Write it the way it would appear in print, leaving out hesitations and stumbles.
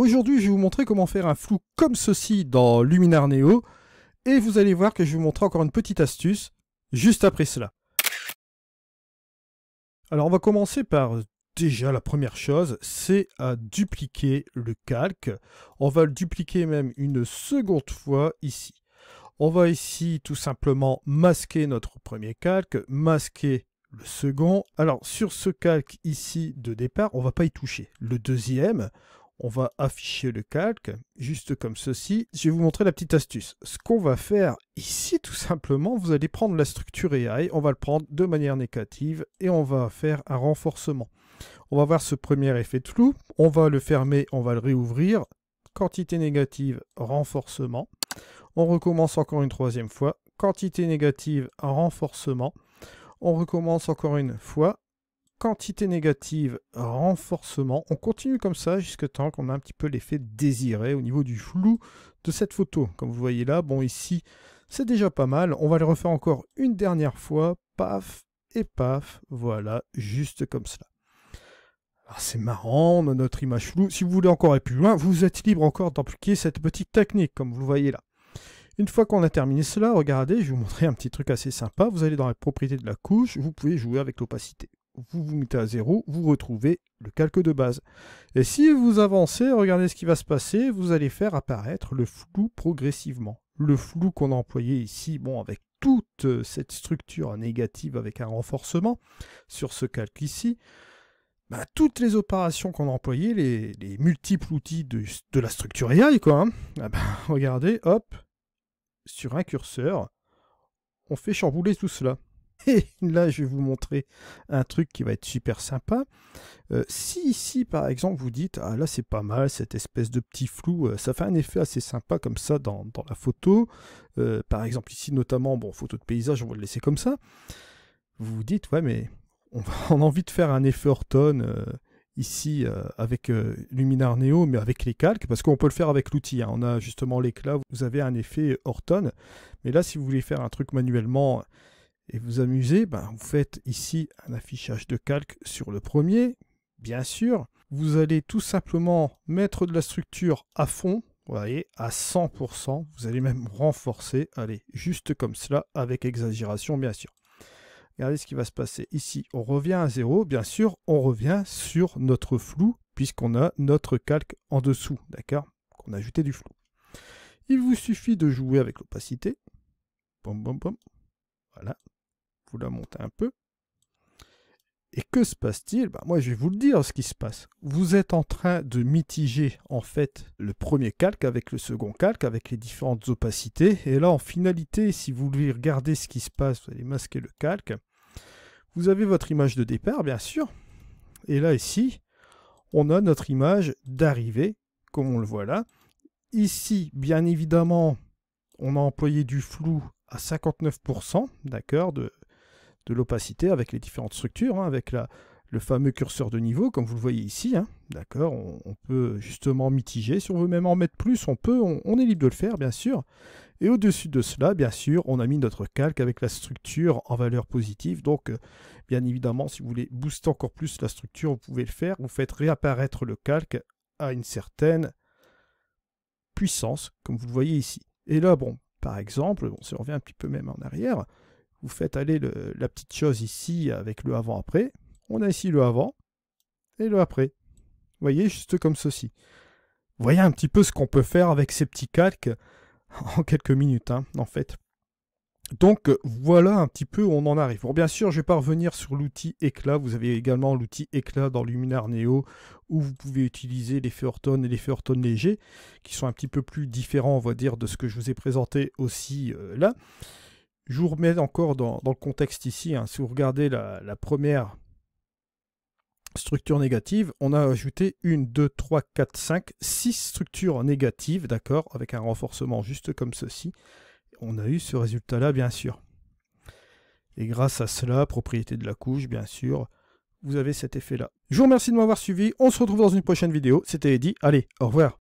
Aujourd'hui, je vais vous montrer comment faire un flou comme ceci dans Luminar Neo. Et vous allez voir que je vais vous montrer encore une petite astuce juste après cela. Alors, on va commencer par déjà la première chose, c'est à dupliquer le calque. On va le dupliquer même une seconde fois ici. On va ici tout simplement masquer notre premier calque, masquer le second. Alors, sur ce calque ici de départ, on ne va pas y toucher. Le deuxième, on va afficher le calque, juste comme ceci. Je vais vous montrer la petite astuce. Ce qu'on va faire ici, tout simplement, vous allez prendre la structure AI, on va le prendre de manière négative et on va faire un renforcement. On va voir ce premier effet de flou, on va le fermer, on va le réouvrir. Quantité négative, renforcement. On recommence encore une troisième fois. Quantité négative, renforcement. On recommence encore une fois. Quantité négative, renforcement. On continue comme ça jusqu'à temps qu'on a un petit peu l'effet désiré au niveau du flou de cette photo. Comme vous voyez là, bon ici, c'est déjà pas mal. On va le refaire encore une dernière fois. Paf et paf. Voilà, juste comme cela. Alors c'est marrant, on a notre image floue. Si vous voulez encore aller plus loin, vous êtes libre encore d'appliquer cette petite technique, comme vous le voyez là. Une fois qu'on a terminé cela, regardez, je vais vous montrer un petit truc assez sympa. Vous allez dans les propriétés de la couche, vous pouvez jouer avec l'opacité. Vous vous mettez à 0, vous retrouvez le calque de base. Et si vous avancez, regardez ce qui va se passer, vous allez faire apparaître le flou progressivement. Le flou qu'on a employé ici, bon, avec toute cette structure négative avec un renforcement sur ce calque ici, bah, toutes les opérations qu'on a employées, les multiples outils de la structure AI, quoi, hein, ah bah, regardez, hop, sur un curseur, on fait chambouler tout cela. Et là, je vais vous montrer un truc qui va être super sympa. Si ici, par exemple, vous dites, ah là, c'est pas mal, cette espèce de petit flou, ça fait un effet assez sympa comme ça dans la photo. Par exemple, ici, notamment, bon, photo de paysage, on va le laisser comme ça. Vous vous dites, ouais, mais on a envie de faire un effet Orton ici avec Luminar Neo, mais avec les calques, parce qu'on peut le faire avec l'outil. Hein. On a justement l'éclat, vous avez un effet Orton. Mais là, si vous voulez faire un truc manuellement et vous amuser, ben, vous faites ici un affichage de calque sur le premier, bien sûr. Vous allez tout simplement mettre de la structure à fond, vous voyez, à 100%. Vous allez même renforcer, allez, juste comme cela, avec exagération, bien sûr. Regardez ce qui va se passer. Ici, on revient à 0. Bien sûr, on revient sur notre flou, puisqu'on a notre calque en dessous, d'accord? Qu'on a ajouté du flou. Il vous suffit de jouer avec l'opacité. Bom, bom, bom. Voilà. Vous la montez un peu. Et que se passe-t-il? Ben, moi, je vais vous le dire ce qui se passe. Vous êtes en train de mitiger, en fait, le premier calque avec le second calque, avec les différentes opacités. Et là, en finalité, si vous voulez regarder ce qui se passe, vous allez masquer le calque. Vous avez votre image de départ, bien sûr. Et là, ici, on a notre image d'arrivée, comme on le voit là. Ici, bien évidemment, on a employé du flou à 59%, d'accord, de l'opacité avec les différentes structures, hein, avec le fameux curseur de niveau, comme vous le voyez ici, hein, d'accord, on peut justement mitiger. Si on veut même en mettre plus, on peut, on est libre de le faire, bien sûr. Et au-dessus de cela, bien sûr, on a mis notre calque avec la structure en valeur positive. Donc, bien évidemment, si vous voulez booster encore plus la structure, vous pouvez le faire. Vous faites réapparaître le calque à une certaine puissance, comme vous le voyez ici. Et là, bon, par exemple, bon, si on revient un petit peu même en arrière, vous faites aller la petite chose ici avec le avant-après. On a ici le avant et le après. Vous voyez, juste comme ceci. Vous voyez un petit peu ce qu'on peut faire avec ces petits calques en quelques minutes, hein, en fait. Donc, voilà un petit peu où on en arrive. Bon, bien sûr, je ne vais pas revenir sur l'outil éclat. Vous avez également l'outil éclat dans Luminar Neo, où vous pouvez utiliser l'effet Orton et l'effet Orton léger, qui sont un petit peu plus différents, on va dire, de ce que je vous ai présenté aussi là. Je vous remets encore dans le contexte ici. Hein. Si vous regardez la première structure négative, on a ajouté 1, 2, 3, 4, 5, 6 structures négatives, d'accord, avec un renforcement juste comme ceci. On a eu ce résultat-là, bien sûr. Et grâce à cela, propriété de la couche, bien sûr, vous avez cet effet-là. Je vous remercie de m'avoir suivi. On se retrouve dans une prochaine vidéo. C'était Eddy. Allez, au revoir.